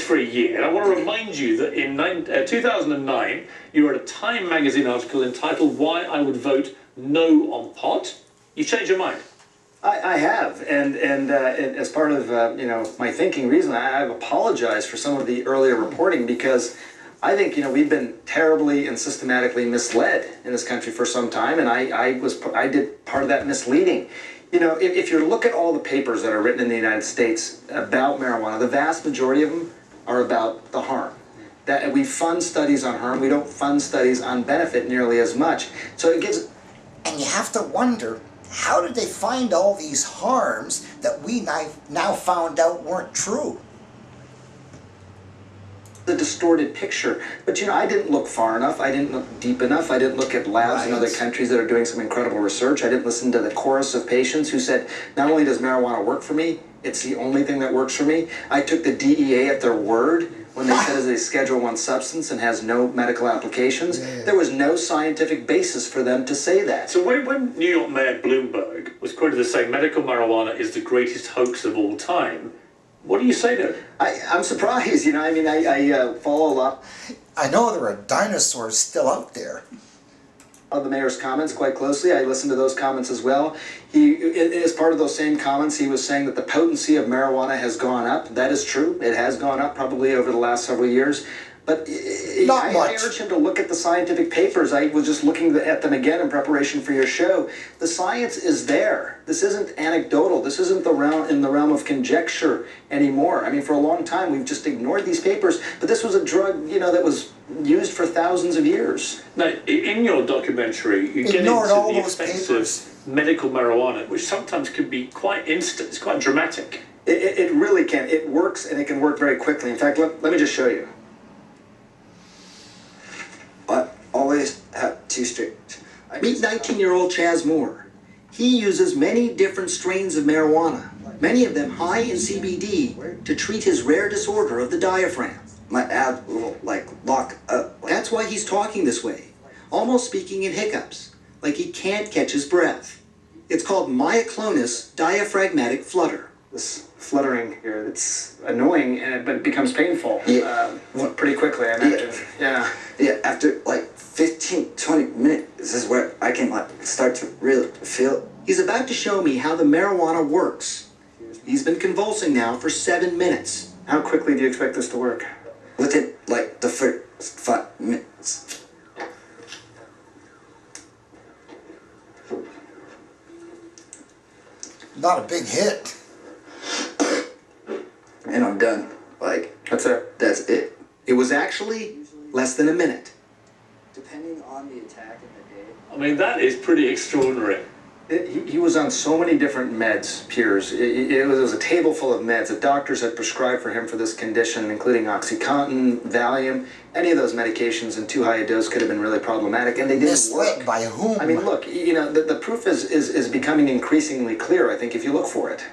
For a year, and I want to remind you that in 2009 you wrote a Time magazine article entitled "Why I Would Vote No on Pot." You've changed your mind. I have, and as part of my thinking reason, I've apologized for some of the earlier reporting because I think we've been terribly and systematically misled in this country for some time, and I did part of that misleading. If you look at all the papers that are written in the United States about marijuana, the vast majority of them are about the harm. That we fund studies on harm, we don't fund studies on benefit nearly as much. So it gives. And you have to wonder, how did they find all these harms that we now found out weren't true? The distorted picture. But I didn't look far enough, I didn't look deep enough, I didn't look at labs in other countries that are doing some incredible research. I didn't listen to the chorus of patients who said, not only does marijuana work for me, it's the only thing that works for me. I took the DEA at their word when they said it's a Schedule I substance and has no medical applications. There was no scientific basis for them to say that. So when New York Mayor Bloomberg was quoted as saying medical marijuana is the greatest hoax of all time, what do you say to it? I'm surprised, I follow a lot. I know there are dinosaurs still out there. Of the mayor's comments quite closely. I listened to those comments as well. As part of those same comments, he was saying that the potency of marijuana has gone up. That is true. It has gone up probably over the last several years. But I urge him to look at the scientific papers. I was just looking at them again in preparation for your show. The science is there. This isn't anecdotal. This isn't in the realm of conjecture anymore. For a long time we've just ignored these papers. But this was a drug, that was used for thousands of years. Now, in your documentary, you get into the effects of medical marijuana, which sometimes can be quite instant. It's quite dramatic. It really can. It works, and it can work very quickly. In fact, let me just show you. Always have too strict. Meet 19-year-old Chaz Moore. He uses many different strains of marijuana, many of them high in CBD, to treat his rare disorder of the diaphragm. My abs will lock up. That's why he's talking this way, almost speaking in hiccups, like he can't catch his breath. It's called myoclonus diaphragmatic flutter. This fluttering here, it's annoying, but it becomes painful pretty quickly, I imagine. Yeah, after 15, 20 minutes, this is where I can start to really feel. He's about to show me how the marijuana works. He's been convulsing now for 7 minutes. How quickly do you expect this to work? Within the first 5 minutes. Not a big hit. And I'm done. That's it. That's it. It was actually less than a minute. Depending on the attack in the day. That is pretty extraordinary. He was on so many different meds, Piers. It was a table full of meds that doctors had prescribed for him for this condition, including OxyContin, Valium. Any of those medications in too high a dose could have been really problematic, and they didn't work. By whom? Look, the proof is becoming increasingly clear, I think, if you look for it.